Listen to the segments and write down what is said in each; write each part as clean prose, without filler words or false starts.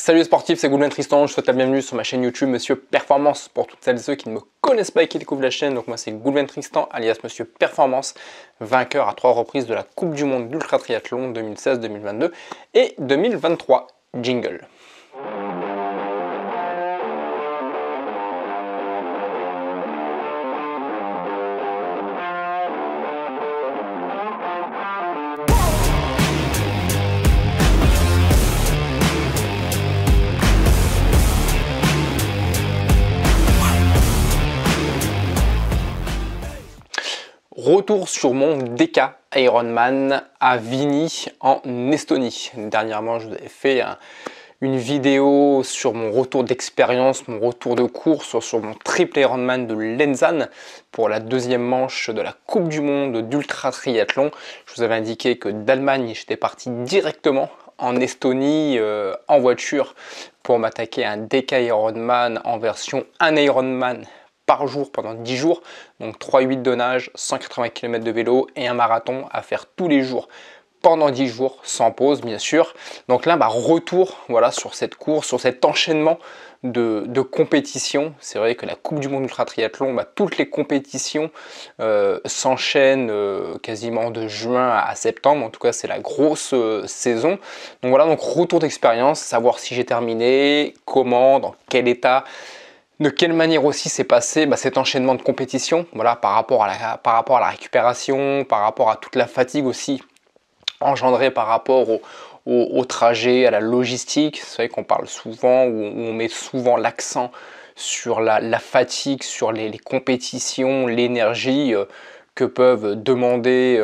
Salut les sportifs, c'est Goulven Tristan, je vous souhaite la bienvenue sur ma chaîne YouTube Monsieur Performance. Pour toutes celles et ceux qui ne me connaissent pas et qui découvrent la chaîne, donc moi c'est Goulven Tristan alias Monsieur Performance, vainqueur à 3 reprises de la Coupe du Monde d'Ultra Triathlon 2016, 2022 et 2023. Jingle. Retour sur mon DK Ironman à Vigny en Estonie. Dernièrement, je vous avais fait une vidéo sur mon retour d'expérience, mon retour de course sur mon triple Ironman de Lenzane pour la deuxième manche de la Coupe du Monde d'Ultra Triathlon. Je vous avais indiqué que d'Allemagne, j'étais parti directement en Estonie en voiture pour m'attaquer à un DK Ironman en version 1 Ironman par jour pendant 10 jours, donc 3-8 de nage, 180 km de vélo et un marathon à faire tous les jours pendant 10 jours, sans pause bien sûr. Donc là, retour voilà, sur cette course, sur cet enchaînement de compétitions. C'est vrai que la Coupe du Monde Ultra Triathlon, toutes les compétitions s'enchaînent quasiment de juin à septembre. En tout cas, c'est la grosse saison. Donc voilà, donc retour d'expérience, savoir si j'ai terminé, comment, dans quel état. De quelle manière aussi s'est passé cet enchaînement de compétition, voilà, par rapport à la récupération, par rapport à toute la fatigue aussi engendrée par rapport au trajet, à la logistique. C'est vrai qu'on parle souvent, ou on met souvent l'accent sur la fatigue, sur les compétitions, l'énergie que peuvent demander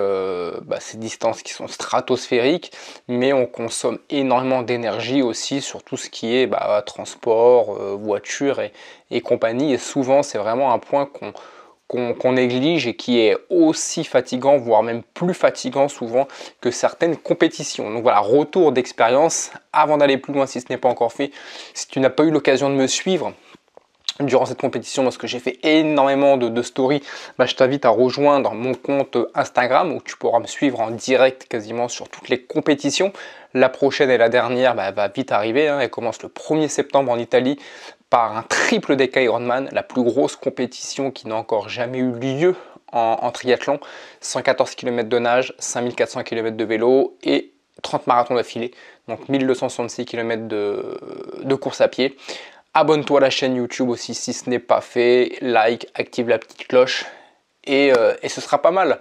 ces distances qui sont stratosphériques, mais on consomme énormément d'énergie aussi sur tout ce qui est transport, voiture et compagnie, et souvent c'est vraiment un point qu'on néglige et qui est aussi fatigant, voire même plus fatigant souvent que certaines compétitions. Donc voilà, retour d'expérience. Avant d'aller plus loin, si ce n'est pas encore fait, si tu n'as pas eu l'occasion de me suivre durant cette compétition, parce que j'ai fait énormément de stories, je t'invite à rejoindre mon compte Instagram où tu pourras me suivre en direct quasiment sur toutes les compétitions. La prochaine et la dernière va vite arriver, elle commence le 1er septembre en Italie par un triple DK Ironman, la plus grosse compétition qui n'a encore jamais eu lieu en triathlon. 114 km de nage, 5400 km de vélo et 30 marathons d'affilée, donc 1266 km de course à pied. Abonne-toi à la chaîne YouTube aussi si ce n'est pas fait, like, active la petite cloche et ce sera pas mal.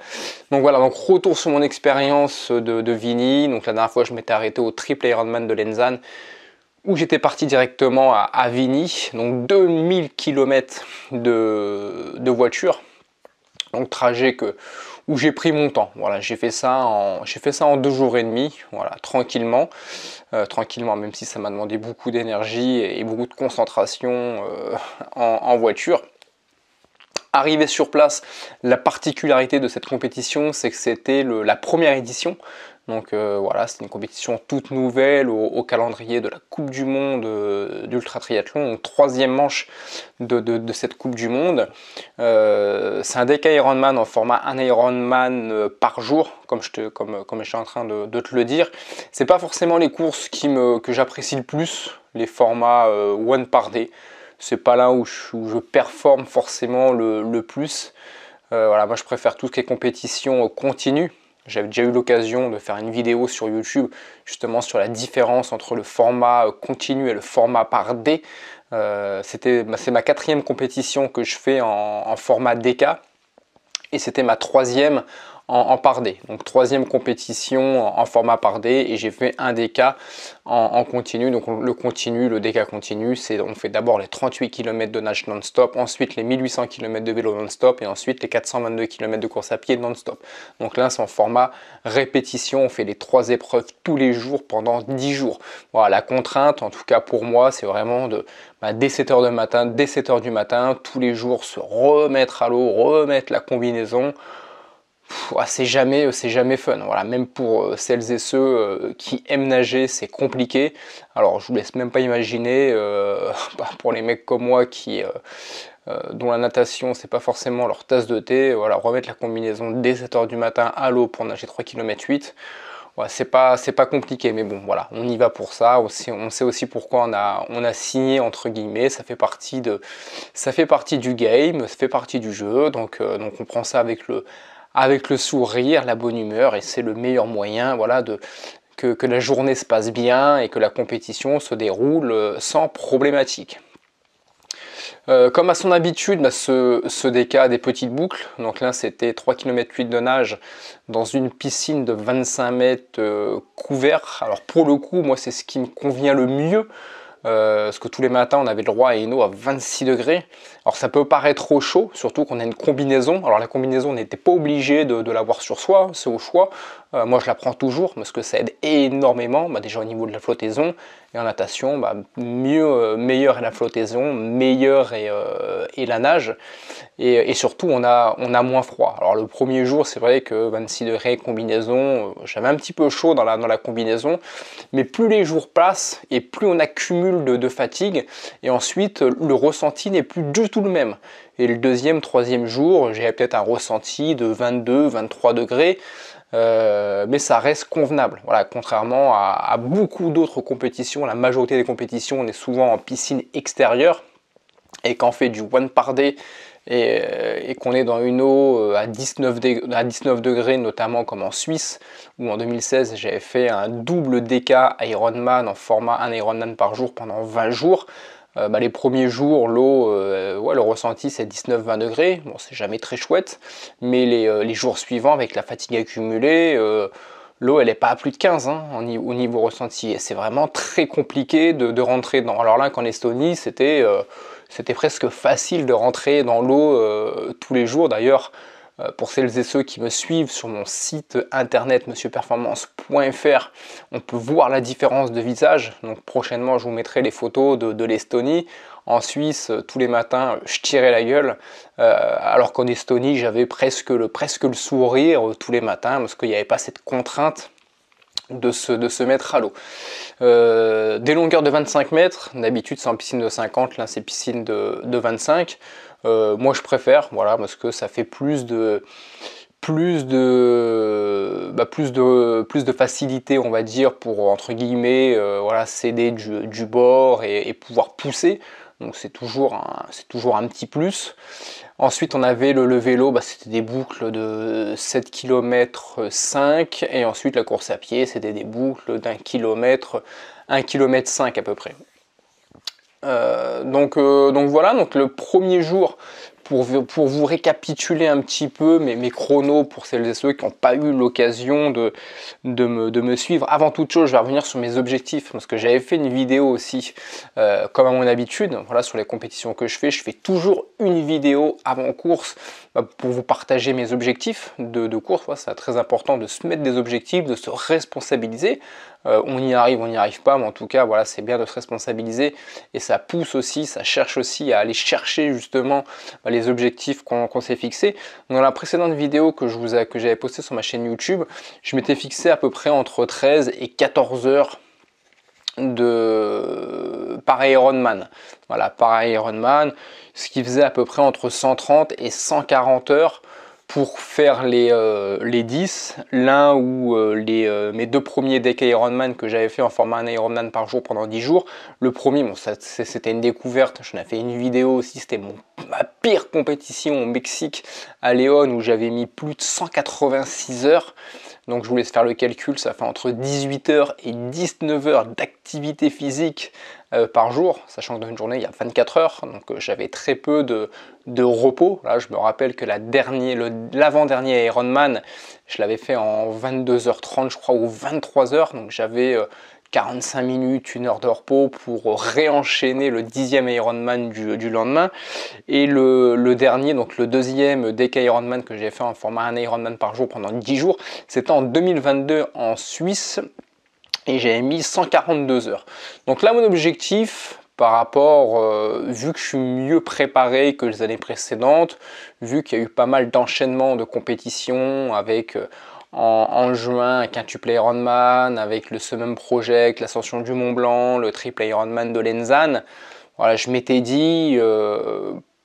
Donc voilà, donc retour sur mon expérience de Vigny. Donc la dernière fois je m'étais arrêté au triple Ironman de Lenzane où j'étais parti directement à Vigny, donc 2000 km de voiture. Donc trajet où j'ai pris mon temps. Voilà, j'ai fait ça en 2 jours et demi, voilà, tranquillement, même si ça m'a demandé beaucoup d'énergie et beaucoup de concentration en voiture. Arrivé sur place, la particularité de cette compétition, c'est que c'était la première édition. Donc voilà, c'est une compétition toute nouvelle au calendrier de la Coupe du Monde d'Ultra Triathlon, donc 3e manche de cette Coupe du Monde. C'est un DK Ironman en format 1 Ironman par jour, comme je suis en train de te le dire. C'est pas forcément les courses que j'apprécie le plus, les formats one par day. C'est pas là où je performe forcément le plus. Voilà, moi je préfère toutes les compétitions continues. J'avais déjà eu l'occasion de faire une vidéo sur YouTube justement sur la différence entre le format continu et le format par D. C'est ma 4e compétition que je fais en format DK et c'était ma 3e en par D. Donc 3e compétition en format par D et j'ai fait un DK en continu. Donc le DK continu, on fait d'abord les 38 km de nage non-stop, ensuite les 1800 km de vélo non-stop et ensuite les 422 km de course à pied non-stop. Donc là c'est en format répétition, on fait les 3 épreuves tous les jours pendant 10 jours. Voilà, la contrainte en tout cas pour moi c'est vraiment dès 7h du matin, tous les jours se remettre à l'eau, remettre la combinaison. C'est jamais fun. Voilà, même pour celles et ceux qui aiment nager, c'est compliqué. Alors je vous laisse même pas imaginer pour les mecs comme moi dont la natation c'est pas forcément leur tasse de thé. Voilà, remettre la combinaison dès 7h du matin à l'eau pour nager 3 km 8. Ouais, c'est pas compliqué, mais bon, voilà, on y va pour ça. On sait aussi pourquoi on a signé, entre guillemets. Ça fait partie du game, ça fait partie du jeu. Donc on prend ça avec le sourire, la bonne humeur, et c'est le meilleur moyen, voilà, que la journée se passe bien et que la compétition se déroule sans problématique. Comme à son habitude, bah, ce DK a des petites boucles. Donc là, c'était 3 km 8 de nage dans une piscine de 25 mètres couvert. Alors pour le coup, moi, c'est ce qui me convient le mieux. Parce que tous les matins, on avait le droit à une eau à 26 degrés. Alors ça peut paraître trop chaud, surtout qu'on a une combinaison. Alors la combinaison, on n'était pas obligé de l'avoir sur soi, c'est au choix. Moi, je la prends toujours parce que ça aide énormément, bah, déjà au niveau de la flottaison. Et en natation, bah, meilleure est la flottaison, meilleure est la nage. Et surtout, on a moins froid. Alors le premier jour, c'est vrai que 26 degrés, combinaison, j'avais un petit peu chaud dans la combinaison. Mais plus les jours passent et plus on accumule de fatigue. Et ensuite, le ressenti n'est plus du tout le même. Et le deuxième, troisième jour, j'ai peut-être un ressenti de 22, 23 degrés. Mais ça reste convenable. Voilà, contrairement à beaucoup d'autres compétitions, la majorité des compétitions, on est souvent en piscine extérieure. Et quand on fait du one par day et qu'on est dans une eau à 19 degrés, notamment comme en Suisse, où en 2016 j'avais fait un double DK Ironman en format 1 Ironman par jour pendant 20 jours. Bah, les premiers jours, l'eau, le ressenti c'est 19-20 degrés, bon c'est jamais très chouette, mais les jours suivants avec la fatigue accumulée, l'eau elle n'est pas à plus de 15 hein, au niveau ressenti, et c'est vraiment très compliqué de rentrer dedans. Alors là qu'en Estonie c'était presque facile de rentrer dans l'eau tous les jours. D'ailleurs, pour celles et ceux qui me suivent sur mon site internet monsieurperformance.fr, on peut voir la différence de visage. Donc prochainement, je vous mettrai les photos de l'Estonie. En Suisse, tous les matins, je tirais la gueule, alors qu'en Estonie, j'avais presque le sourire tous les matins parce qu'il n'y avait pas cette contrainte de se mettre à l'eau. Des longueurs de 25 mètres, d'habitude c'est en piscine de 50, là c'est piscine de 25. Moi je préfère, voilà, parce que ça fait plus de facilité, on va dire, pour entre guillemets voilà, céder du bord et pouvoir pousser. Donc c'est toujours un petit plus. Ensuite on avait le vélo, bah, c'était des boucles de 7 km 5, et ensuite la course à pied c'était des boucles d'1 km, 1 km 5 à peu près. Donc voilà, donc le premier jour, pour vous récapituler un petit peu mes chronos pour celles et ceux qui n'ont pas eu l'occasion de me suivre. Avant toute chose, je vais revenir sur mes objectifs parce que j'avais fait une vidéo aussi, comme à mon habitude, voilà, sur les compétitions que je fais toujours une vidéo avant course pour vous partager mes objectifs de course. Voilà, c'est très important de se mettre des objectifs, de se responsabiliser. On y arrive, on n'y arrive pas, mais en tout cas, voilà, c'est bien de se responsabiliser et ça pousse aussi, ça cherche aussi à aller chercher justement les objectifs qu'on s'est fixés. Dans la précédente vidéo que j'avais postée sur ma chaîne YouTube, je m'étais fixé à peu près entre 13 et 14 heures par Ironman. Voilà, par Ironman, ce qui faisait à peu près entre 130 et 140 heures pour faire les 10, l'un ou mes deux premiers DK Ironman que j'avais fait en format 1 Ironman par jour pendant 10 jours. Le premier, bon, c'était une découverte, j'en ai fait une vidéo aussi, c'était ma pire compétition au Mexique à Léon où j'avais mis plus de 186 heures. Donc je vous laisse faire le calcul, ça fait entre 18 heures et 19 heures d'activité physique par jour, sachant que dans une journée il y a 24 heures, donc j'avais très peu de repos. Là je me rappelle que l'avant-dernier Ironman, je l'avais fait en 22h30 je crois, ou 23h, donc j'avais 45 minutes, 1 heure de repos pour réenchaîner le 10e Ironman du lendemain. Et le dernier, donc le deuxième DK Ironman que j'ai fait en format 1 Ironman par jour pendant 10 jours, c'était en 2022 en Suisse et j'avais mis 142 heures. Donc là, mon objectif, par rapport, vu que je suis mieux préparé que les années précédentes, vu qu'il y a eu pas mal d'enchaînements de compétitions avec en juin un quintuple Ironman, avec le Summum Project, l'ascension du Mont Blanc, le triple Ironman de Lenzane, voilà, je m'étais dit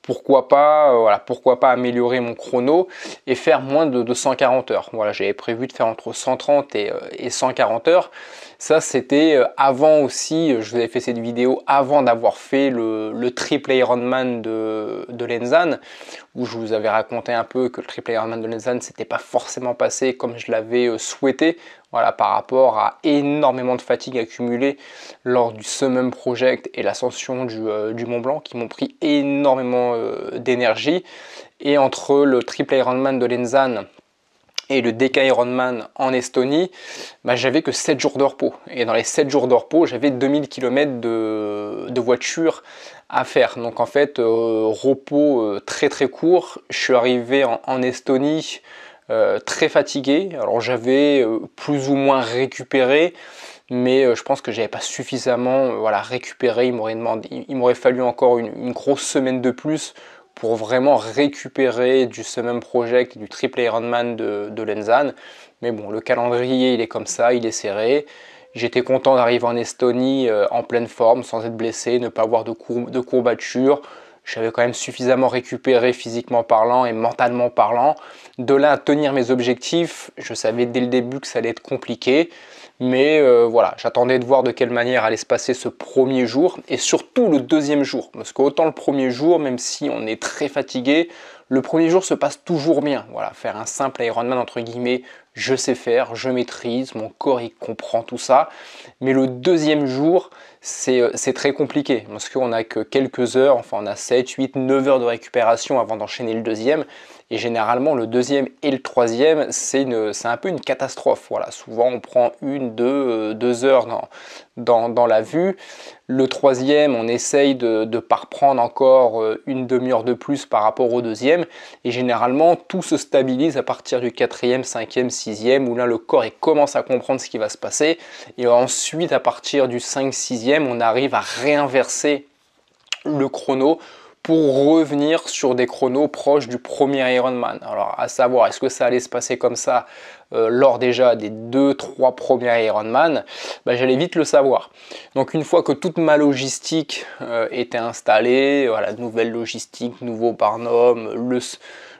pourquoi pas, voilà, pourquoi pas améliorer mon chrono et faire moins de 140 heures. Voilà, j'avais prévu de faire entre 130 et 140 heures. Ça, c'était avant aussi, je vous avais fait cette vidéo avant d'avoir fait le triple Ironman de Lenzane, où je vous avais raconté un peu que le triple Ironman de Lenzane s'était pas forcément passé comme je l'avais souhaité. Voilà, par rapport à énormément de fatigue accumulée lors du Summum Project et l'ascension du Mont Blanc qui m'ont pris énormément d'énergie. Et entre le triple Ironman de Lenzane et le DK Ironman en Estonie, bah, j'avais que 7 jours de repos. Et dans les 7 jours de repos, j'avais 2000 km de voiture à faire. Donc en fait, repos très très court. Je suis arrivé en Estonie très fatigué. Alors j'avais plus ou moins récupéré, mais je pense que j'avais pas suffisamment voilà, récupéré. Il m'aurait fallu encore une grosse semaine de plus pour vraiment récupérer du Summum Project, du triple Ironman de Lenzane. Mais bon, le calendrier il est comme ça, il est serré. J'étais content d'arriver en Estonie en pleine forme, sans être blessé, ne pas avoir de courbatures. J'avais quand même suffisamment récupéré physiquement parlant et mentalement parlant. De là à tenir mes objectifs, je savais dès le début que ça allait être compliqué. Mais voilà, j'attendais de voir de quelle manière allait se passer ce premier jour et surtout le deuxième jour. Parce qu'autant le premier jour, même si on est très fatigué, le premier jour se passe toujours bien. Voilà, faire un simple Ironman entre guillemets, je sais faire, je maîtrise, mon corps il comprend tout ça. Mais le deuxième jour, c'est très compliqué parce qu'on n'a que quelques heures, enfin on a 7, 8, 9 heures de récupération avant d'enchaîner le deuxième. Et généralement, le deuxième et le troisième, c'est un peu une catastrophe. Voilà, souvent, on prend 2 heures dans la vue. Le troisième, on essaye de ne pas reprendre encore une demi-heure de plus par rapport au deuxième. Et généralement, tout se stabilise à partir du quatrième, cinquième, sixième, où là, le corps il commence à comprendre ce qui va se passer. Et ensuite, à partir du 5, 6e, on arrive à réinverser le chrono pour revenir sur des chronos proches du premier Ironman. Alors à savoir, est-ce que ça allait se passer comme ça lors déjà des 2-3 premiers Ironman? J'allais vite le savoir. Donc une fois que toute ma logistique était installée, voilà, nouvelle logistique, nouveau barnum,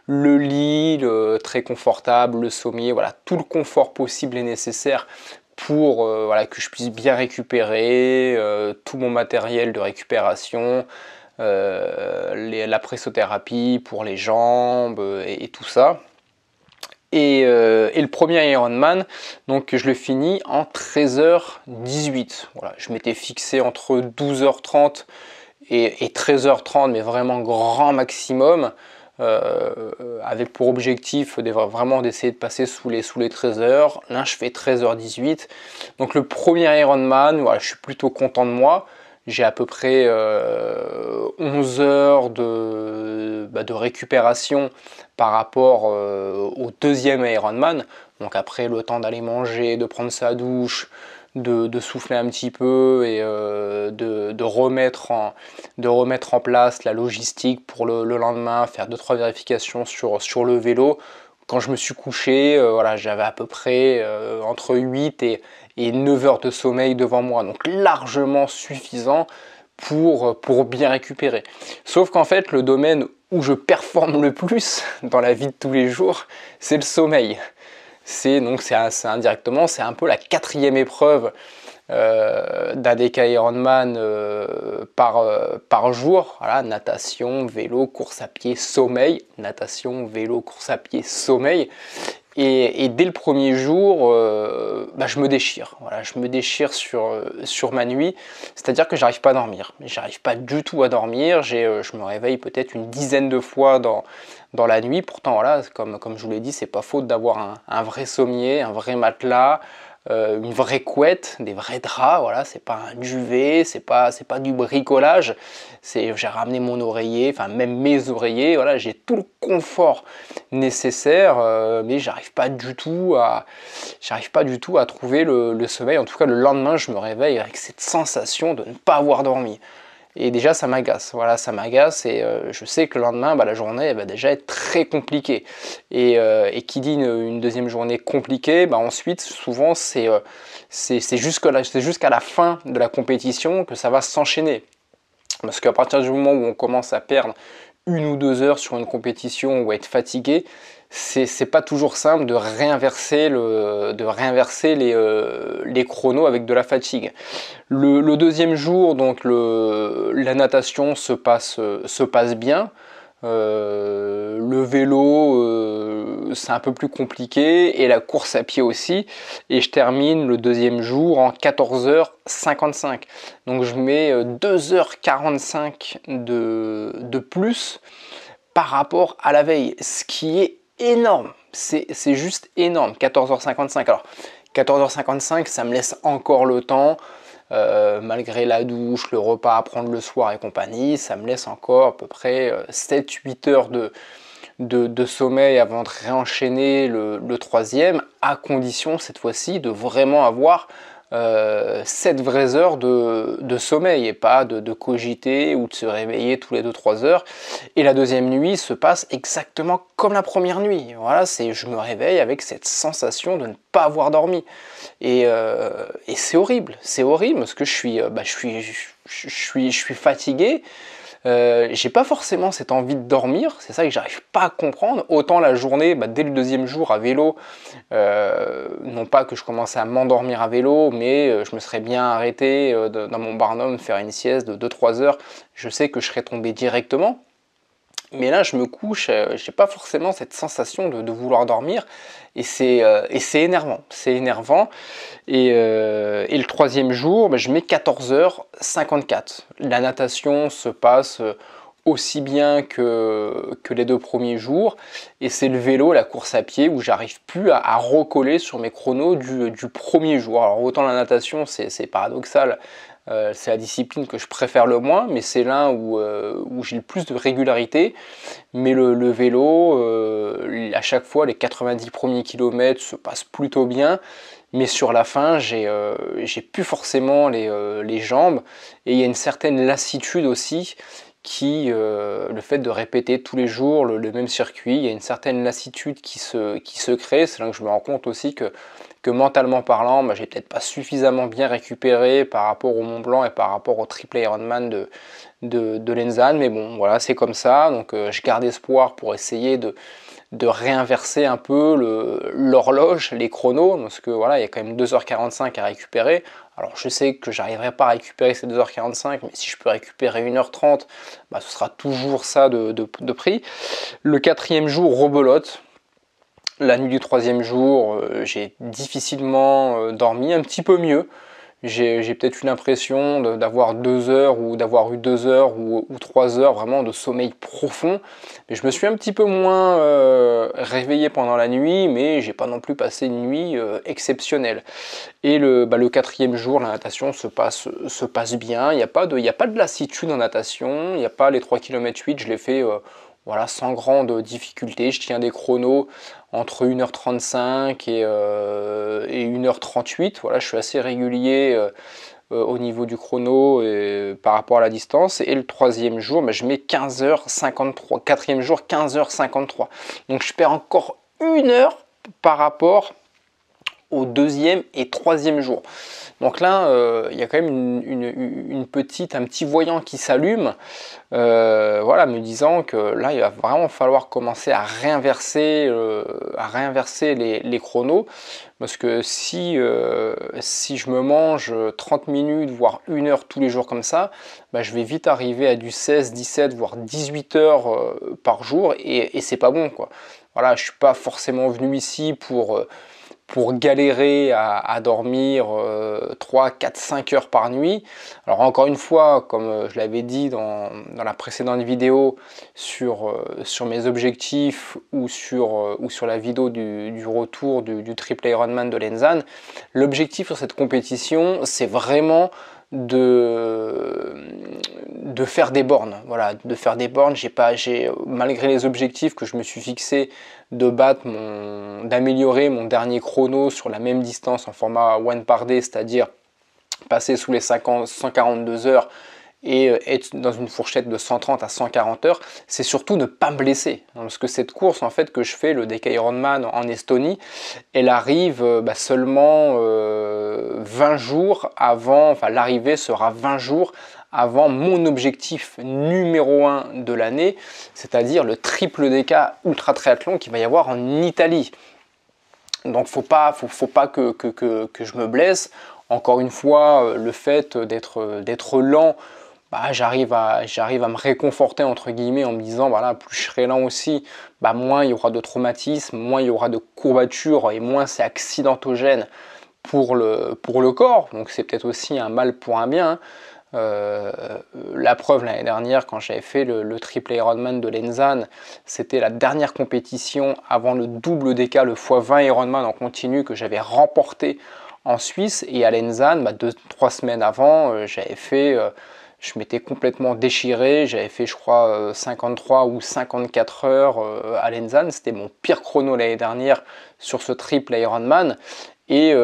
le lit très confortable, le sommier, voilà, tout le confort possible et nécessaire pour voilà, que je puisse bien récupérer tout mon matériel de récupération, la pressothérapie pour les jambes et tout ça. Et le premier Ironman, donc je le finis en 13h18. Voilà, je m'étais fixé entre 12h30 et 13h30, mais vraiment grand maximum. Avec pour objectif vraiment d'essayer de passer sous les 13 heures. Là, je fais 13h18. Donc le premier Ironman, voilà, je suis plutôt content de moi. J'ai à peu près 11 heures de récupération par rapport au deuxième Ironman. Donc après, le temps d'aller manger, de prendre sa douche, de souffler un petit peu et de remettre en place la logistique pour le lendemain, faire 2-3 vérifications sur le vélo. Quand je me suis couché, voilà, j'avais à peu près entre 8 et 9 heures de sommeil devant moi, donc largement suffisant pour bien récupérer. Sauf qu'en fait, le domaine où je performe le plus dans la vie de tous les jours, c'est le sommeil. C'est indirectement, c'est un peu la 4e épreuve d'ADK Ironman par jour. Voilà, natation, vélo, course à pied, sommeil. Natation, vélo, course à pied, sommeil. Et dès le premier jour, je me déchire. Voilà, je me déchire sur ma nuit. C'est-à-dire que j'arrive pas à dormir. J'arrive pas du tout à dormir. Je me réveille peut-être une dizaine de fois dans la nuit. Pourtant, voilà, comme je vous l'ai dit, c'est pas faute d'avoir un vrai sommier, un vrai matelas, une vraie couette, des vrais draps. Voilà, c'est pas un duvet, c'est pas du bricolage. J'ai ramené mon oreiller, enfin même mes oreillers. Voilà, j'ai tout le confort nécessaire, mais j'arrive pas du tout à trouver le sommeil. En tout cas, le lendemain, je me réveille avec cette sensation de ne pas avoir dormi. Et déjà, ça m'agace. Voilà, ça m'agace et je sais que le lendemain, la journée elle va déjà être très compliquée. Et qui dit une deuxième journée compliquée, ensuite, souvent, c'est jusqu'à la fin de la compétition que ça va s'enchaîner. Parce qu'à partir du moment où on commence à perdre 1 ou 2 heures sur une compétition ou être fatigué, c'est pas toujours simple de réinverser, les chronos avec de la fatigue. Le deuxième jour, donc la natation se passe bien. Le vélo, c'est un peu plus compliqué, et la course à pied aussi, et je termine le deuxième jour en 14h55. Donc je mets 2h45 de plus par rapport à la veille, ce qui est énorme, c'est juste énorme. 14h55, alors 14h55, ça me laisse encore le temps, malgré la douche, le repas à prendre le soir et compagnie, ça me laisse encore à peu près 7-8 heures de sommeil avant de réenchaîner le troisième, à condition cette fois-ci de vraiment avoir 7 vraies heures de sommeil, et pas de cogiter ou de se réveiller tous les 2-3 heures. Et la deuxième nuit se passe exactement comme la première nuit. Voilà, je me réveille avec cette sensation de ne pas avoir dormi. Et c'est horrible, parce que je suis fatigué. J'ai pas forcément cette envie de dormir, c'est ça que j'arrive pas à comprendre. Autant la journée, dès le deuxième jour à vélo, non pas que je commençais à m'endormir à vélo, mais je me serais bien arrêté dans mon barnum, faire une sieste de 2-3 heures, je sais que je serais tombé directement. Mais là, je me couche, j'ai pas forcément cette sensation de vouloir dormir, et c'est énervant. C'est énervant. Et le troisième jour, je mets 14h54. La natation se passe aussi bien que les 2 premiers jours, et c'est le vélo, la course à pied, où j'arrive plus à recoller sur mes chronos du premier jour. Alors autant la natation, c'est paradoxal, c'est la discipline que je préfère le moins, mais c'est l'un où j'ai le plus de régularité. Mais le vélo, à chaque fois, les 90 premiers kilomètres se passent plutôt bien, mais sur la fin, j'ai plus forcément les jambes, et il y a une certaine lassitude aussi, le fait de répéter tous les jours le même circuit, il y a une certaine lassitude qui se crée. C'est là que je me rends compte aussi que mentalement parlant, j'ai peut-être pas suffisamment bien récupéré par rapport au Mont Blanc et par rapport au triple Ironman de Lenzane, mais bon, voilà, c'est comme ça. Donc je garde espoir pour essayer de réinverser un peu l'horloge, les chronos, parce que voilà, il y a quand même 2h45 à récupérer. Alors je sais que j'arriverai pas à récupérer ces 2h45, mais si je peux récupérer 1h30, ce sera toujours ça de prix. Le quatrième jour, rebelote. La nuit du troisième jour, j'ai difficilement dormi, un petit peu mieux. J'ai peut-être eu l'impression d'avoir 2 heures, ou d'avoir eu 2 heures ou 3 heures vraiment de sommeil profond. Mais je me suis un petit peu moins réveillé pendant la nuit, mais j'ai pas non plus passé une nuit exceptionnelle. Et le quatrième jour, la natation se passe bien. Il n'y a pas de lassitude en natation. Il n'y a pas les 3,8 km, je l'ai fait voilà, sans grande difficulté. Je tiens des chronos entre 1h35 et 1h38. Voilà, je suis assez régulier au niveau du chrono par rapport à la distance. Et le troisième jour, je mets 15h53. Quatrième jour, 15h53. Donc je perds encore 1 heure par rapport au deuxième et troisième jour. Donc là, il y a quand même un petit voyant qui s'allume, voilà, me disant que là, il va vraiment falloir commencer à réinverser les chronos, parce que si je me mange 30 minutes, voire 1 heure tous les jours comme ça, je vais vite arriver à du 16, 17, voire 18 heures par jour, et c'est pas bon, quoi. Voilà, je suis pas forcément venu ici pour galérer à dormir 3, 4, 5 heures par nuit. Alors encore une fois, comme je l'avais dit dans la précédente vidéo sur mes objectifs, ou sur la vidéo du retour du triple Ironman de Lenzane, l'objectif sur cette compétition, c'est vraiment de faire des bornes. Voilà, de faire des bornes. Malgré les objectifs que je me suis fixés, d'améliorer mon dernier chrono sur la même distance en format one par day, c'est-à-dire passer sous les 142 heures et être dans une fourchette de 130 à 140 heures, c'est surtout ne pas me blesser. Parce que cette course en fait que je fais, le DK Ironman en Estonie, elle arrive seulement 20 jours avant, enfin l'arrivée sera 20 jours avant mon objectif numéro 1 de l'année, c'est-à-dire le triple DK ultra triathlon qu'il va y avoir en Italie. Donc faut pas que je me blesse. Encore une fois, le fait d'être lent, bah, j'arrive à me réconforter entre guillemets en me disant voilà, plus je serai lent aussi, bah, moins il y aura de traumatismes, moins il y aura de courbatures et moins c'est accidentogène pour le corps. Donc c'est peut-être aussi un mal pour un bien. La preuve l'année dernière quand j'avais fait le triple Ironman de Lenzane, c'était la dernière compétition avant le double DK, le x20 Ironman en continu que j'avais remporté en Suisse, et à Lenzane, 2-3 semaines avant, j'avais fait, je m'étais complètement déchiré, j'avais fait je crois 53 ou 54 heures à Lenzane, c'était mon pire chrono l'année dernière sur ce triple Ironman. Et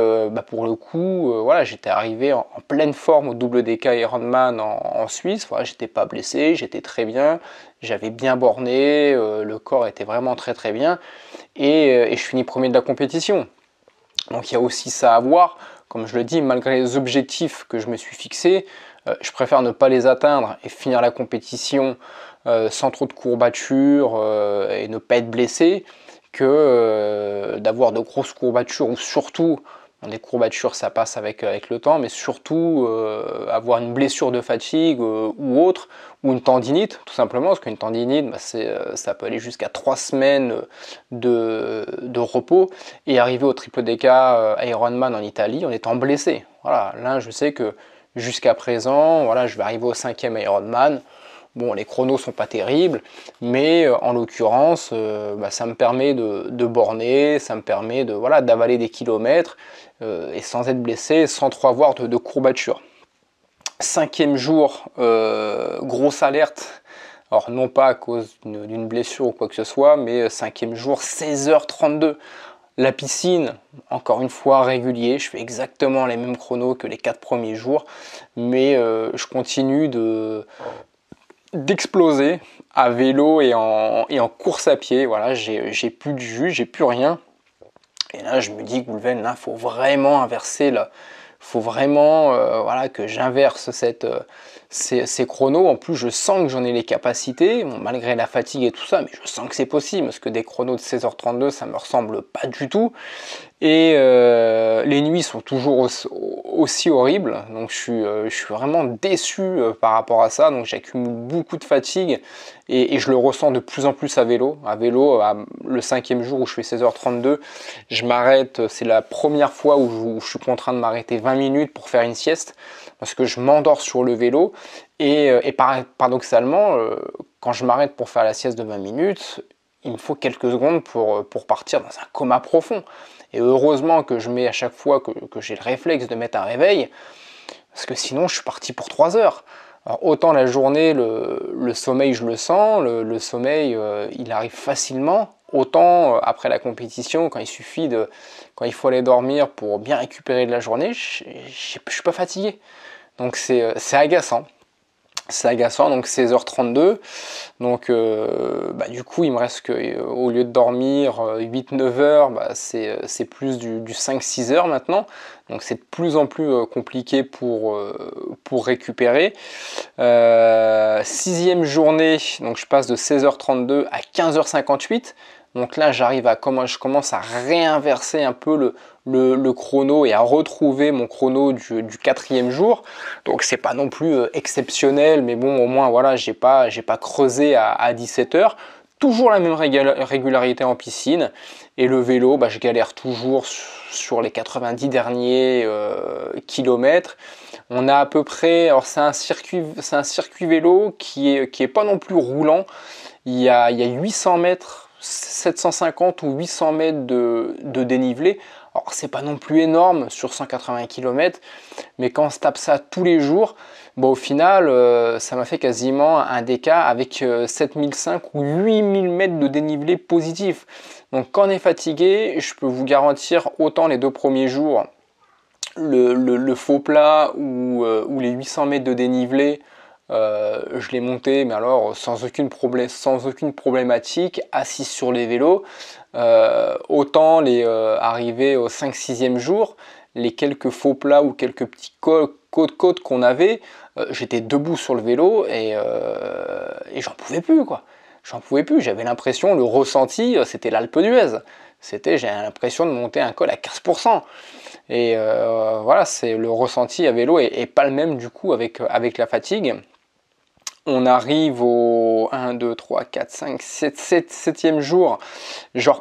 pour le coup, voilà, j'étais arrivé en pleine forme au double DK Ironman en Suisse. Voilà, j'étais pas blessé, j'étais très bien, j'avais bien borné, le corps était vraiment très très bien. Et je finis premier de la compétition. Donc il y a aussi ça à voir. Comme je le dis, malgré les objectifs que je me suis fixés, je préfère ne pas les atteindre et finir la compétition sans trop de courbatures et ne pas être blessé, que d'avoir de grosses courbatures, ou surtout, des courbatures ça passe avec le temps, mais surtout avoir une blessure de fatigue ou autre, ou une tendinite tout simplement, parce qu'une tendinite ça peut aller jusqu'à 3 semaines de repos, et arriver au triple DK Ironman en Italie en étant blessé. Voilà, là je sais que jusqu'à présent, voilà, je vais arriver au 5e Ironman. Bon, les chronos sont pas terribles, mais en l'occurrence, ça me permet de borner, ça me permet d'avaler des kilomètres et sans être blessé, sans trop avoir de courbatures. 5e jour, grosse alerte. Alors non pas à cause d'une blessure ou quoi que ce soit, mais 5e jour, 16h32. La piscine, encore une fois régulier, je fais exactement les mêmes chronos que les 4 premiers jours, mais je continue d'exploser à vélo et en course à pied. Voilà, j'ai plus de jus, j'ai plus rien. Et là, je me dis, Goulven, là, faut vraiment inverser là. Faut vraiment que j'inverse ces chronos. En plus, je sens que j'en ai les capacités, bon, malgré la fatigue et tout ça, mais je sens que c'est possible, parce que des chronos de 16h32, ça me ressemble pas du tout. Et les nuits sont toujours aussi horribles, donc je suis vraiment déçu par rapport à ça. Donc j'accumule beaucoup de fatigue et je le ressens de plus en plus à vélo. À vélo, le 5e jour où je fais 16h32, je m'arrête, c'est la première fois où je suis contraint de m'arrêter 20 minutes pour faire une sieste, parce que je m'endors sur le vélo. Et paradoxalement, quand je m'arrête pour faire la sieste de 20 minutes, il me faut quelques secondes pour partir dans un coma profond. Et heureusement que je mets à chaque fois que j'ai le réflexe de mettre un réveil, parce que sinon je suis parti pour 3 heures. Alors autant la journée, le sommeil je le sens, le sommeil il arrive facilement, autant après la compétition, quand il faut aller dormir pour bien récupérer de la journée, je suis pas fatigué. Donc c'est agaçant. C'est agaçant, donc 16h32. Donc du coup il me reste que, au lieu de dormir 8-9 heures, c'est plus du 5-6 heures maintenant. Donc c'est de plus en plus compliqué pour récupérer. 6e journée, donc je passe de 16h32 à 15h58. Donc là je commence à réinverser un peu le chrono et à retrouver mon chrono du 4e jour. Donc c'est pas non plus exceptionnel, mais bon, au moins voilà, j'ai pas creusé à 17 heures. Toujours la même régularité en piscine, et le vélo, je galère toujours sur les 90 derniers kilomètres. On a à peu près, alors c'est un circuit vélo qui est pas non plus roulant. Il y a 800 mètres, 750 ou 800 mètres de dénivelé. Alors c'est pas non plus énorme sur 180 km, mais quand on se tape ça tous les jours, au final ça m'a fait quasiment un DK avec 7005 ou 8000 mètres de dénivelé positif. Donc quand on est fatigué, je peux vous garantir, autant les 2 premiers jours, le faux plat ou les 800 mètres de dénivelé, Je l'ai monté, mais alors sans aucune problématique, assis sur les vélos. Autant arriver au 5-6e jour, les quelques faux plats ou quelques petits côtes qu'on avait, j'étais debout sur le vélo et j'en pouvais plus, quoi. J'en pouvais plus, j'avais l'impression, le ressenti, c'était l'Alpe d'Huez. J'ai l'impression de monter un col à 15%. Et voilà, le ressenti à vélo est pas le même du coup avec la fatigue. On arrive au 1, 2, 3, 4, 5, 7e jour. Donc je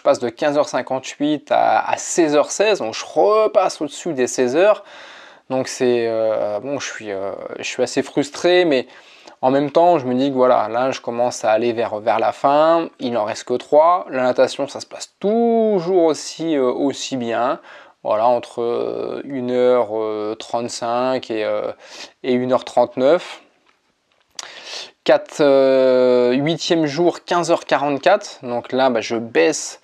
passe de 15h58 à 16h16. Donc je repasse au-dessus des 16h. Donc bon, je suis assez frustré, mais en même temps, je me dis que voilà, là, je commence à aller vers la fin. Il n'en reste que 3. La natation, ça se passe toujours aussi bien. Voilà, entre 1h35 et 1h39. 8e jour, 15h44. Donc là, je baisse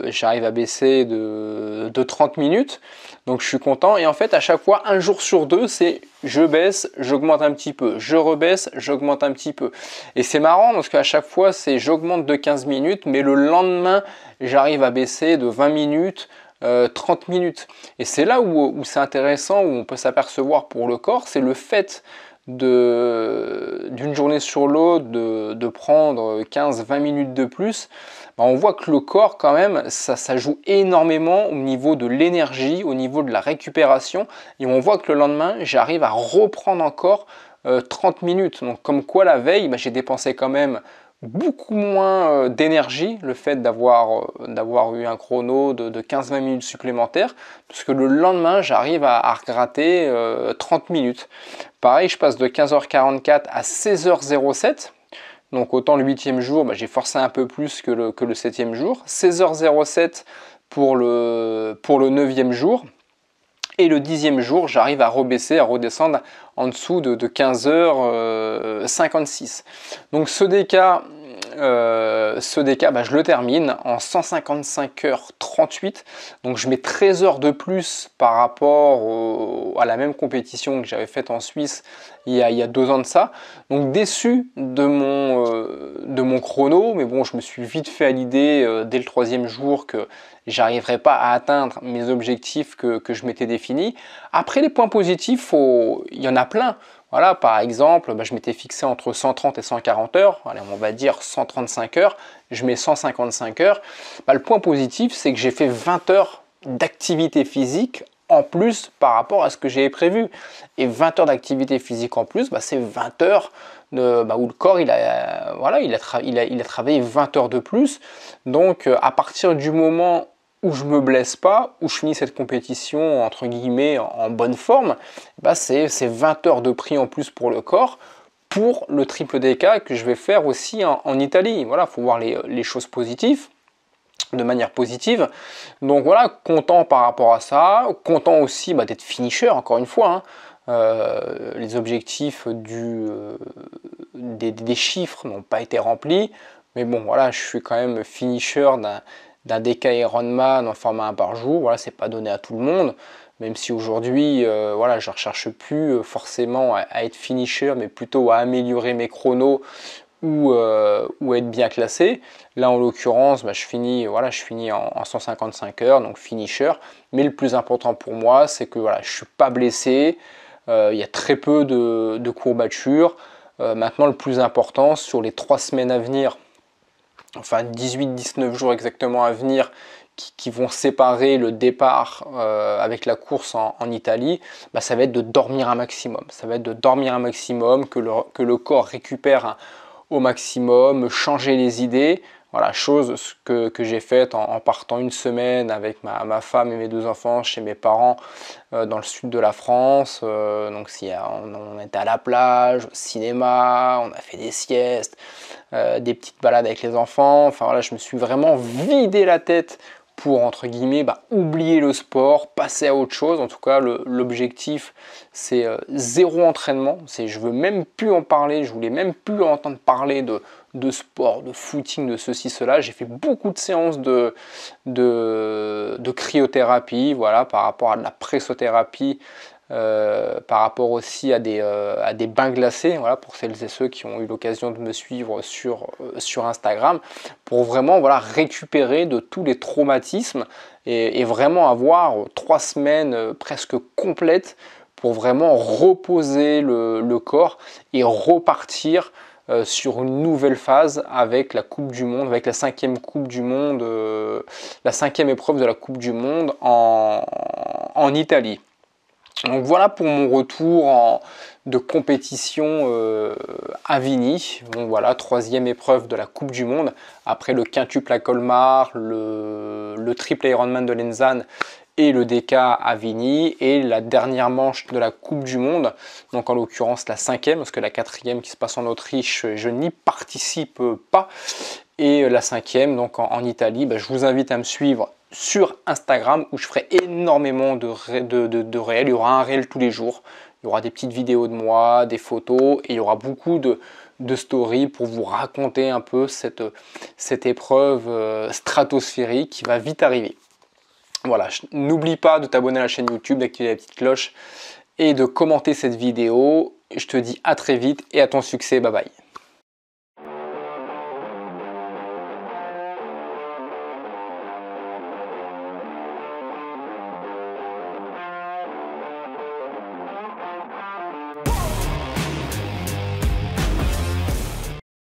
j'arrive à baisser de 30 minutes. Donc je suis content. Et en fait, à chaque fois, un jour sur deux, c'est je baisse, j'augmente un petit peu. Je rebaisse, j'augmente un petit peu. Et c'est marrant parce qu'à chaque fois, c'est j'augmente de 15 minutes, mais le lendemain, j'arrive à baisser de 20 minutes. 30 minutes. Et c'est là où c'est intéressant, où on peut s'apercevoir pour le corps, c'est le fait d'une journée sur l'autre de prendre 15-20 minutes de plus. On voit que le corps quand même ça joue énormément au niveau de l'énergie, au niveau de la récupération, et on voit que le lendemain j'arrive à reprendre encore 30 minutes. Donc comme quoi la veille j'ai dépensé quand même beaucoup moins d'énergie, le fait d'avoir eu un chrono de 15-20 minutes supplémentaires, parce que le lendemain j'arrive à regratter 30 minutes. Pareil, je passe de 15h44 à 16h07. Donc autant le 8e jour, j'ai forcé un peu plus que le 7e jour. 16h07 pour le 9e jour. Et le 10e jour, j'arrive à redescendre en dessous de 15h56. Donc ce DK, je le termine en 155h38. Donc je mets 13 heures de plus par rapport à la même compétition que j'avais faite en Suisse il y a 2 ans de ça. Donc déçu de mon chrono, mais bon, je me suis vite fait à l'idée dès le 3e jour que j'arriverai pas à atteindre mes objectifs que je m'étais définis. Après, les points positifs, il y en a plein. Voilà, par exemple, je m'étais fixé entre 130 et 140 heures. Allez, on va dire 135 heures. Je mets 155 heures. Le point positif, c'est que j'ai fait 20 heures d'activité physique en plus par rapport à ce que j'avais prévu. Et 20 heures d'activité physique en plus, c'est 20 heures où le corps il a travaillé 20 heures de plus. Donc à partir du moment où je me blesse pas, où je finis cette compétition entre guillemets en bonne forme, c'est 20 heures de prix en plus pour le corps, pour le triple DK que je vais faire aussi en Italie. Voilà, faut voir les choses positives, de manière positive. Donc voilà, content par rapport à ça, content aussi d'être finisher encore une fois. Les objectifs des chiffres n'ont pas été remplis, mais bon voilà, je suis quand même finisher d'un DK Ironman en format 1 par jour. Voilà, c'est pas donné à tout le monde, même si aujourd'hui voilà, je ne recherche plus forcément à être finisher, mais plutôt à améliorer mes chronos ou être bien classé. Là en l'occurrence, je finis en 155 heures, donc finisher. Mais le plus important pour moi, c'est que voilà, je ne suis pas blessé, il y a très peu de courbatures. Maintenant, le plus important, sur les 3 semaines à venir, enfin 18-19 jours exactement à venir, qui vont séparer le départ avec la course en Italie, ça va être de dormir un maximum. Ça va être de dormir un maximum, que le corps récupère au maximum, changer les idées. Voilà, chose que j'ai faite en partant une semaine avec ma femme et mes 2 enfants chez mes parents dans le sud de la France. Donc on était à la plage, au cinéma, on a fait des siestes, des petites balades avec les enfants. Enfin voilà, je me suis vraiment vidé la tête pour, entre guillemets, oublier le sport, passer à autre chose. En tout cas, l'objectif, c'est 0 entraînement. Je veux même plus en parler, je voulais même plus entendre parler de sport, de footing, de ceci, cela. J'ai fait beaucoup de séances de cryothérapie, voilà, par rapport à de la pressothérapie par rapport aussi à des bains glacés, voilà, pour celles et ceux qui ont eu l'occasion de me suivre sur Instagram, pour vraiment voilà, récupérer de tous les traumatismes et vraiment avoir 3 semaines presque complètes pour vraiment reposer le corps et repartir sur une nouvelle phase avec la Coupe du Monde, avec la 5e Coupe du Monde, la 5e épreuve de la Coupe du Monde en Italie. Donc voilà pour mon retour de compétition à Vigny. Donc voilà, 3e épreuve de la Coupe du Monde, après le quintuple à Colmar, le triple Ironman de Lenzane et le DK à Vigny, et la dernière manche de la Coupe du Monde, donc en l'occurrence la 5e, parce que la 4e qui se passe en Autriche, je n'y participe pas, et la 5e donc en Italie. Je vous invite à me suivre sur Instagram où je ferai énormément de réels. Il y aura un réel tous les jours, il y aura des petites vidéos de moi, des photos, et il y aura beaucoup de stories pour vous raconter un peu cette épreuve stratosphérique qui va vite arriver. Voilà, n'oublie pas de t'abonner à la chaîne YouTube, d'activer la petite cloche et de commenter cette vidéo. Je te dis à très vite et à ton succès, bye bye.